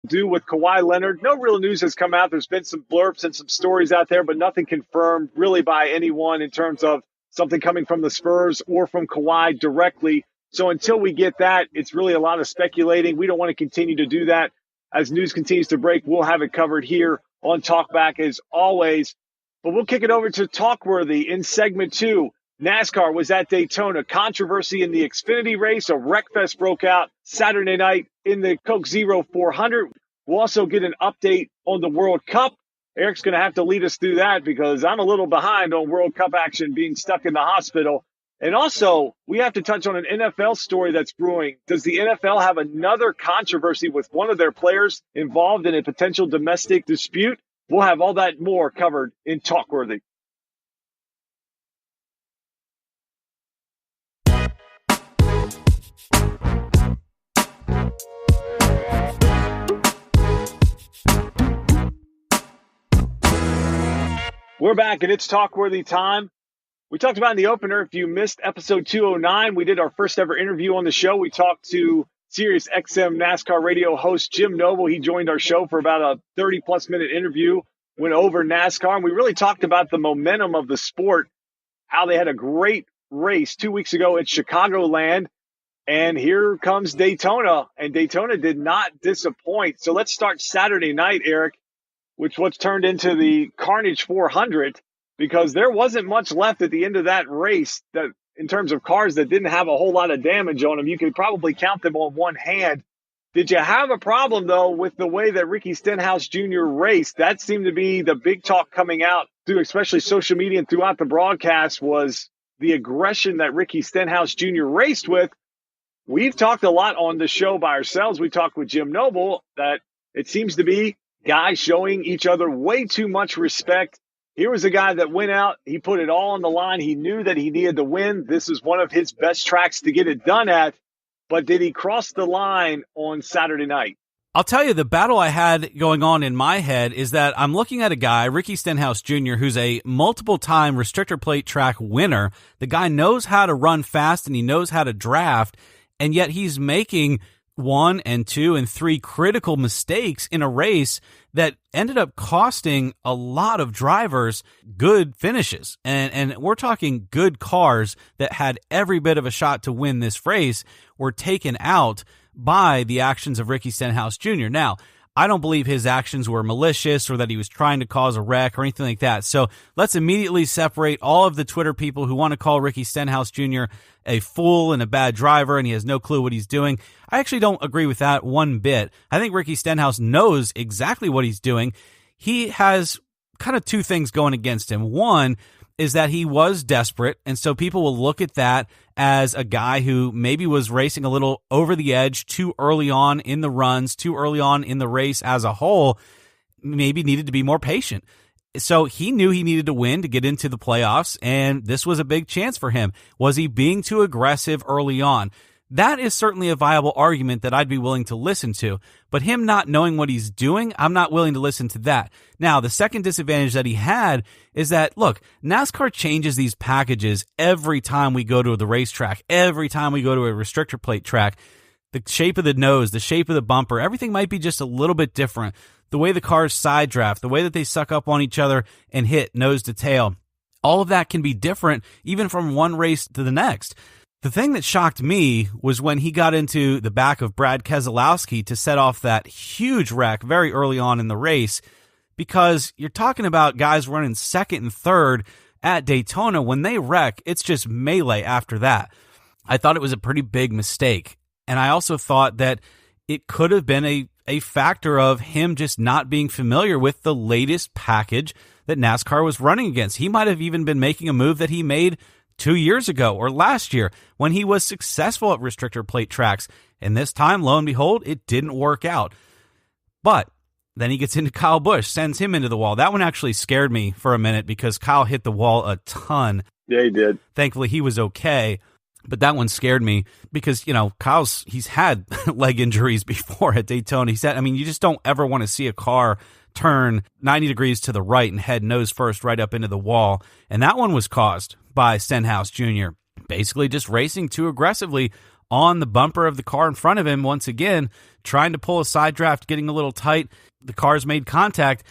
Do with Kawhi Leonard. No real news has come out. There's been some blurbs and some stories out there, but nothing confirmed really by anyone in terms of something coming from the Spurs or from Kawhi directly. So until we get that, it's really a lot of speculating. We don't want to continue to do that. As news continues to break, we'll have it covered here on Talkback as always. But we'll kick it over to Talkworthy in segment 2. NASCAR was at Daytona. Controversy in the Xfinity race. A wreckfest broke out Saturday night in the Coke Zero 400. We'll also get an update on the World Cup. Eric's going to have to lead us through that because I'm a little behind on World Cup action, being stuck in the hospital. And also, we have to touch on an NFL story that's brewing. Does the NFL have another controversy with one of their players involved in a potential domestic dispute? We'll have all that more covered in Talkworthy. We're back, and it's Talkworthy time. We talked about in the opener, if you missed episode 209, we did our first ever interview on the show. We talked to Sirius XM NASCAR radio host Jim Noble. He joined our show for about a 30-plus minute interview, went over NASCAR, and we really talked about the momentum of the sport, how they had a great race 2 weeks ago at Chicagoland, and here comes Daytona, and Daytona did not disappoint. So let's start Saturday night, Eric, what's turned into the Carnage 400, because there wasn't much left at the end of that race that in terms of cars that didn't have a whole lot of damage on them. You could probably count them on one hand. Did you have a problem, though, with the way that Ricky Stenhouse Jr. raced? That seemed to be the big talk coming out through especially social media and throughout the broadcast, was the aggression that Ricky Stenhouse Jr. raced with. We've talked a lot on the show by ourselves. We talked with Jim Noble that it seems to be guys showing each other way too much respect. Here was a guy that went out. He put it all on the line. He knew that he needed to win. This is one of his best tracks to get it done at. But did he cross the line on Saturday night? I'll tell you, the battle I had going on in my head is that I'm looking at a guy, Ricky Stenhouse Jr., who's a multiple-time restrictor plate track winner. The guy knows how to run fast and he knows how to draft, and yet he's making 1 and 2 and 3 critical mistakes in a race that ended up costing a lot of drivers good finishes. And we're talking good cars that had every bit of a shot to win this race were taken out by the actions of Ricky Stenhouse Jr. Now, I don't believe his actions were malicious or that he was trying to cause a wreck or anything like that. So let's immediately separate all of the Twitter people who want to call Ricky Stenhouse Jr. a fool and a bad driver and he has no clue what he's doing. I actually don't agree with that one bit. I think Ricky Stenhouse knows exactly what he's doing. He has kind of two things going against him. One is that he was desperate, and so people will look at that as a guy who maybe was racing a little over the edge too early on in the runs, too early on in the race as a whole, maybe needed to be more patient. So he knew he needed to win to get into the playoffs, and this was a big chance for him. Was he being too aggressive early on? That is certainly a viable argument that I'd be willing to listen to, but him not knowing what he's doing, I'm not willing to listen to that. Now, the second disadvantage that he had is that, look, NASCAR changes these packages every time we go to the racetrack, every time we go to a restrictor plate track. The shape of the nose, the shape of the bumper, everything might be just a little bit different. The way the cars side draft, the way that they suck up on each other and hit nose to tail, all of that can be different even from one race to the next. The thing that shocked me was when he got into the back of Brad Keselowski to set off that huge wreck very early on in the race, because you're talking about guys running second and third at Daytona. When they wreck, it's just melee after that. I thought it was a pretty big mistake. And I also thought that it could have been a factor of him just not being familiar with the latest package that NASCAR was running against. He might have even been making a move that he made 2 years ago or last year when he was successful at restrictor plate tracks. And this time, lo and behold, it didn't work out. But then he gets into Kyle Busch, sends him into the wall. That one actually scared me for a minute because Kyle hit the wall a ton. Yeah, he did. Thankfully, he was okay. But that one scared me because, you know, he's had leg injuries before at Daytona. He said, I mean, you just don't ever want to see a car turn 90 degrees to the right and head nose first right up into the wall. And that one was caused by Stenhouse Jr. basically just racing too aggressively on the bumper of the car in front of him, once again, trying to pull a side draft, getting a little tight. The cars made contact.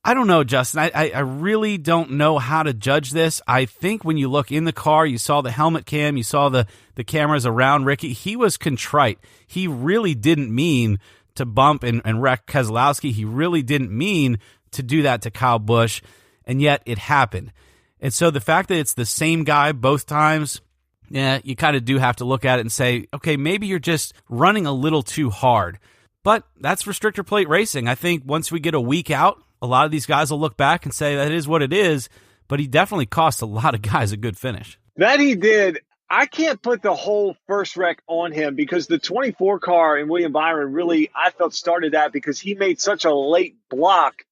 I don't know, Justin. I really don't know how to judge this. I think when you look in the car, you saw the helmet cam, you saw the cameras around Ricky. He was contrite. He really didn't mean to bump and wreck Keselowski. He really didn't mean to do that to Kyle Busch, and yet it happened. And so the fact that it's the same guy both times, yeah, you kind of do have to look at it and say, okay, maybe you're just running a little too hard. But that's restrictor plate racing. I think once we get a week out, a lot of these guys will look back and say that is what it is, but he definitely cost a lot of guys a good finish. That he did. I can't put the whole first wreck on him because the 24 car and William Byron really, I felt, started that because he made such a late block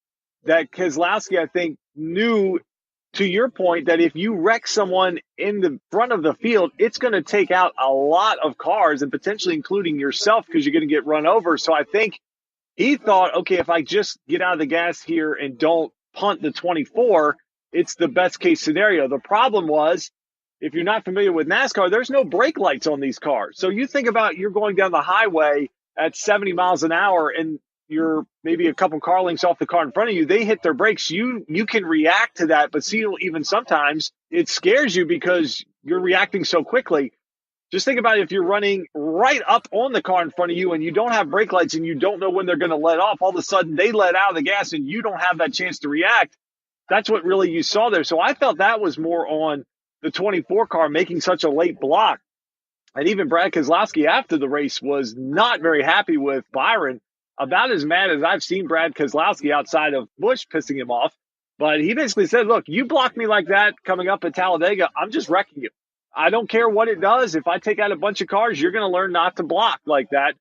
that Keselowski, I think, knew, to your point, that if you wreck someone in the front of the field, it's going to take out a lot of cars and potentially including yourself because you're going to get run over. So I think he thought, okay, if I just get out of the gas here and don't punt the 24, it's the best case scenario. The problem was, if you're not familiar with NASCAR, there's no brake lights on these cars. So you think about you're going down the highway at 70 miles an hour and you're maybe a couple car lengths off the car in front of you. They hit their brakes. You can react to that, but see, even sometimes it scares you because you're reacting so quickly. Just think about if you're running right up on the car in front of you and you don't have brake lights and you don't know when they're going to let off. All of a sudden, they let out of the gas and you don't have that chance to react. That's what really you saw there. So I felt that was more on the 24 car making such a late block. And even Brad Keselowski after the race was not very happy with Byron, about as mad as I've seen Brad Keselowski outside of Busch pissing him off. But he basically said, look, you block me like that coming up at Talladega, I'm just wrecking you. I don't care what it does. If I take out a bunch of cars, you're going to learn not to block like that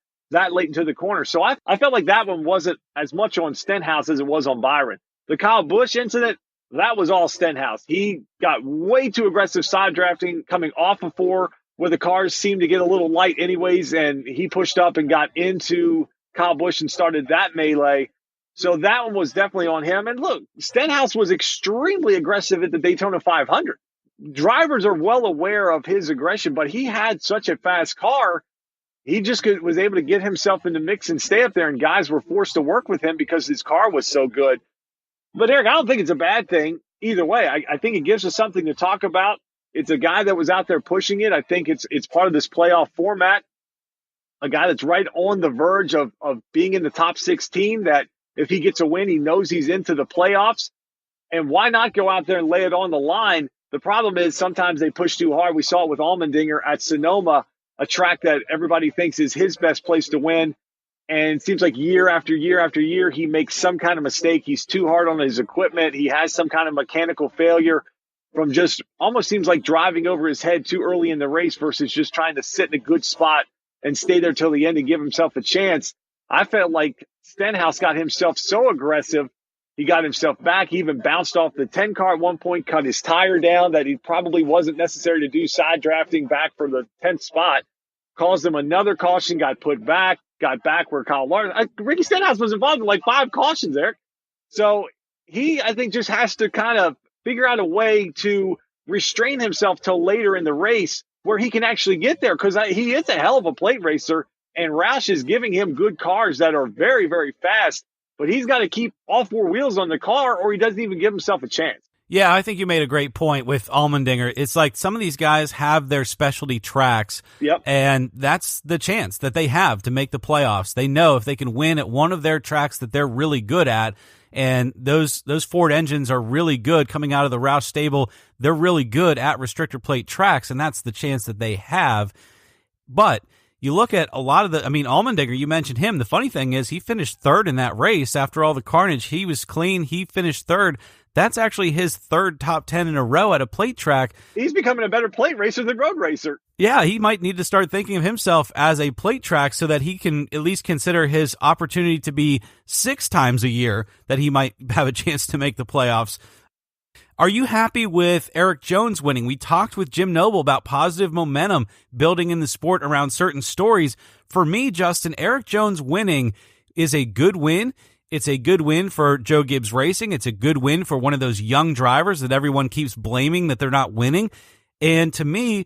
late into the corner. So I felt like that one wasn't as much on Stenhouse as it was on Byron. The Kyle Busch incident, that was all Stenhouse. He got way too aggressive side drafting coming off of 4 where the cars seemed to get a little light anyways, and he pushed up and got into Kyle Busch and started that melee. So that one was definitely on him. And look, Stenhouse was extremely aggressive at the Daytona 500. Drivers are well aware of his aggression, but he had such a fast car. He just was able to get himself in the mix and stay up there, and guys were forced to work with him because his car was so good. But Eric, I don't think it's a bad thing either way. I think it gives us something to talk about. It's a guy that was out there pushing it. I think it's part of this playoff format. A guy that's right on the verge of being in the top 16, that if he gets a win, he knows he's into the playoffs. And why not go out there and lay it on the line? The problem is sometimes they push too hard. We saw it with Allmendinger at Sonoma, a track that everybody thinks is his best place to win. And it seems like year after year after year, he makes some kind of mistake. He's too hard on his equipment. He has some kind of mechanical failure from just almost seems like driving over his head too early in the race versus just trying to sit in a good spot and stay there till the end and give himself a chance. I felt like Stenhouse got himself so aggressive. He got himself back. He even bounced off the 10 car at one point, cut his tire down that he probably wasn't necessary to do side drafting back for the 10th spot. Caused him another caution, got put back, got back where Kyle Larson. Ricky Stenhouse was involved in like 5 cautions, Eric. So he, I think, just has to kind of figure out a way to restrain himself till later in the race where he can actually get there, because he is a hell of a plate racer, and Roush is giving him good cars that are very, very fast. But he's got to keep all 4 wheels on the car or he doesn't even give himself a chance. Yeah, I think you made a great point with Allmendinger. It's like some of these guys have their specialty tracks, yep, and that's the chance that they have to make the playoffs. They know if they can win at one of their tracks that they're really good at, and those Ford engines are really good coming out of the Roush stable. They're really good at restrictor plate tracks, and that's the chance that they have. But you look at a lot of Allmendinger, you mentioned him. The funny thing is he finished 3rd in that race after all the carnage. He was clean. He finished 3rd. That's actually his 3rd top 10 in a row at a plate track. He's becoming a better plate racer than road racer. Yeah, he might need to start thinking of himself as a plate track so that he can at least consider his opportunity to be 6 times a year that he might have a chance to make the playoffs. Are you happy with Eric Jones winning? We talked with Jim Noble about positive momentum building in the sport around certain stories. For me, Justin, Eric Jones winning is a good win. It's a good win for Joe Gibbs Racing. It's a good win for one of those young drivers that everyone keeps blaming that they're not winning. And to me,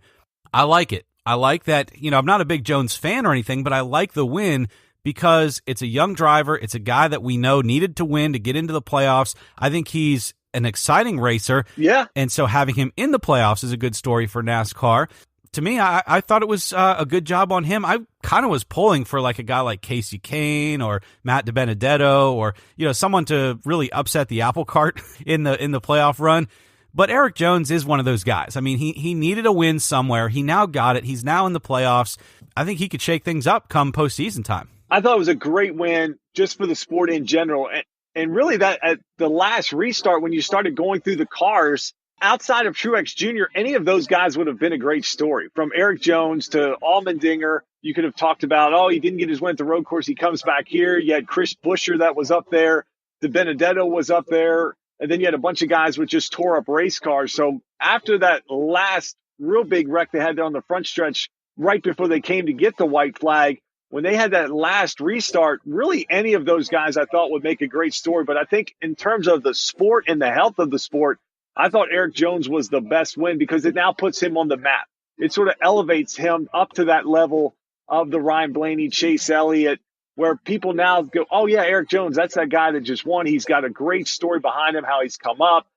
I like it. I like that, I'm not a big Jones fan or anything, but I like the win because it's a young driver. It's a guy that we know needed to win to get into the playoffs. I think he's an exciting racer. Yeah. And so having him in the playoffs is a good story for NASCAR. To me, I thought it was a good job on him. I kind of was pulling for like a guy like Casey Kane or Matt DiBenedetto or, someone to really upset the apple cart in the playoff run. But Eric Jones is one of those guys. I mean, he needed a win somewhere. He now got it. He's now in the playoffs. I think he could shake things up come postseason time. I thought it was a great win just for the sport in general. And really that at the last restart, when you started going through the cars, outside of Truex Jr., any of those guys would have been a great story. From Eric Jones to Allmendinger, you could have talked about, he didn't get his win at the road course. He comes back here. You had Chris Buescher that was up there. DiBenedetto was up there. And then you had a bunch of guys with just tore up race cars. So after that last real big wreck they had there on the front stretch, right before they came to get the white flag, when they had that last restart, really any of those guys I thought would make a great story. But I think in terms of the sport and the health of the sport, I thought Eric Jones was the best win because it now puts him on the map. It sort of elevates him up to that level of the Ryan Blaney, Chase Elliott, where people now go, oh, yeah, Eric Jones, that's that guy that just won. He's got a great story behind him, how he's come up,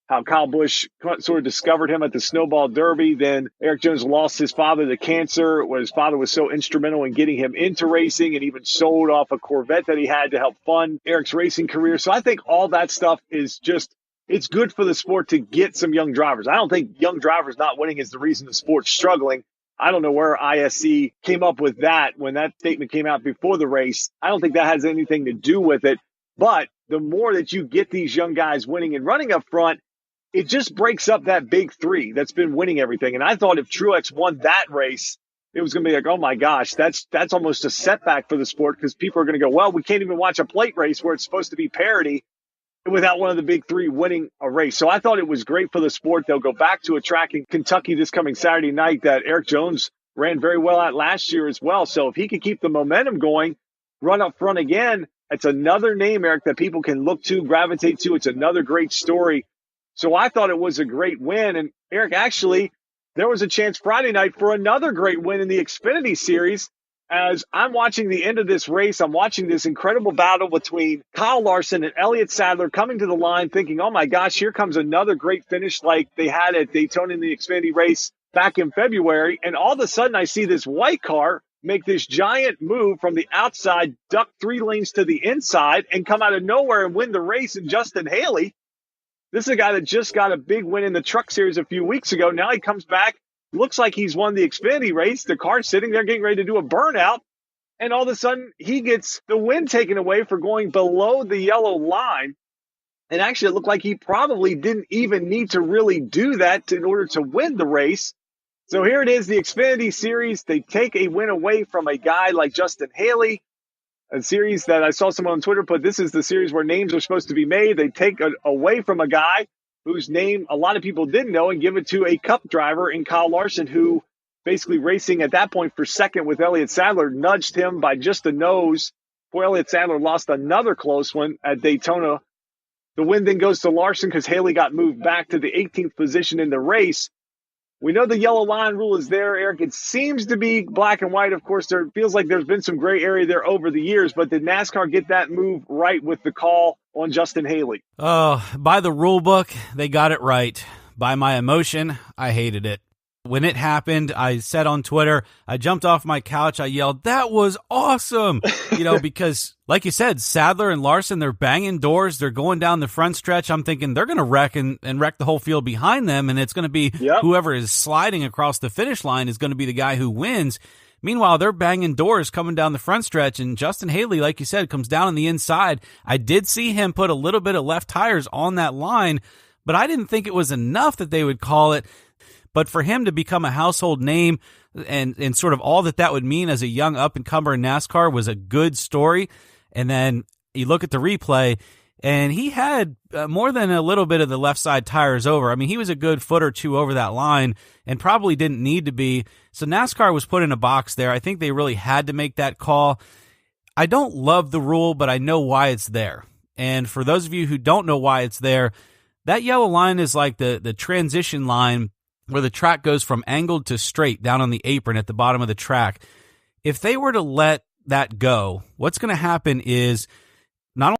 how Kyle Busch sort of discovered him at the Snowball Derby. Then Eric Jones lost his father to cancer, where his father was so instrumental in getting him into racing and even sold off a Corvette that he had to help fund Eric's racing career. So I think all that stuff is just, it's good for the sport to get some young drivers. I don't think young drivers not winning is the reason the sport's struggling. I don't know where ISC came up with that when that statement came out before the race. I don't think that has anything to do with it. But the more that you get these young guys winning and running up front, it just breaks up that big three that's been winning everything. And I thought if Truex won that race, it was going to be like, oh my gosh, that's almost a setback for the sport because people are going to go, well, we can't even watch a plate race where it's supposed to be parity without one of the big three winning a race. So I thought it was great for the sport. They'll go back to a track in Kentucky this coming Saturday night that Eric Jones ran very well at last year as well. So if he could keep the momentum going, run up front again, it's another name, Eric, that people can look to, gravitate to. It's another great story. So I thought it was a great win. And Eric, actually, there was a chance Friday night for another great win in the Xfinity Series. As I'm watching the end of this race, I'm watching this incredible battle between Kyle Larson and Elliott Sadler coming to the line thinking, oh my gosh, here comes another great finish like they had at Daytona in the Xfinity race back in February. And all of a sudden I see this white car make this giant move from the outside, duck 3 lanes to the inside and come out of nowhere and win the race. And Justin Haley, this is a guy that just got a big win in the Truck Series a few weeks ago. Now he comes back. Looks like he's won the Xfinity race. The car's sitting there getting ready to do a burnout. And all of a sudden, he gets the win taken away for going below the yellow line. And actually, it looked like he probably didn't even need to really do that in order to win the race. So here it is, the Xfinity Series. They take a win away from a guy like Justin Haley, a series that I saw someone on Twitter put, this is the series where names are supposed to be made. They take it away from a guy whose name a lot of people didn't know and give it to a Cup driver in Kyle Larson, who basically racing at that point for second with Elliott Sadler nudged him by just a nose. Poor Elliott Sadler lost another close one at Daytona. The win then goes to Larson because Haley got moved back to the 18th position in the race. We know the yellow line rule is there, Eric. It seems to be black and white. Of course, there feels like there's been some gray area there over the years, but did NASCAR get that move right with the call on Justin Haley? Oh, by the rule book, they got it right. By my emotion, I hated it. When it happened, I said on Twitter, I jumped off my couch, I yelled, that was awesome! Because, like you said, Sadler and Larson, they're banging doors, they're going down the front stretch. I'm thinking they're going to wreck and wreck the whole field behind them, and it's going to be whoever is sliding across the finish line is going to be the guy who wins. Meanwhile, they're banging doors coming down the front stretch, and Justin Haley, like you said, comes down on the inside. I did see him put a little bit of left tires on that line, but I didn't think it was enough that they would call it. But for him to become a household name and sort of all that would mean as a young up-and-comer in NASCAR was a good story. And then you look at the replay, and he had more than a little bit of the left side tires over. I mean, he was a good foot or two over that line and probably didn't need to be. So NASCAR was put in a box there. I think they really had to make that call. I don't love the rule, but I know why it's there. And for those of you who don't know why it's there, that yellow line is like the transition line where the track goes from angled to straight down on the apron at the bottom of the track. If they were to let that go, what's going to happen is not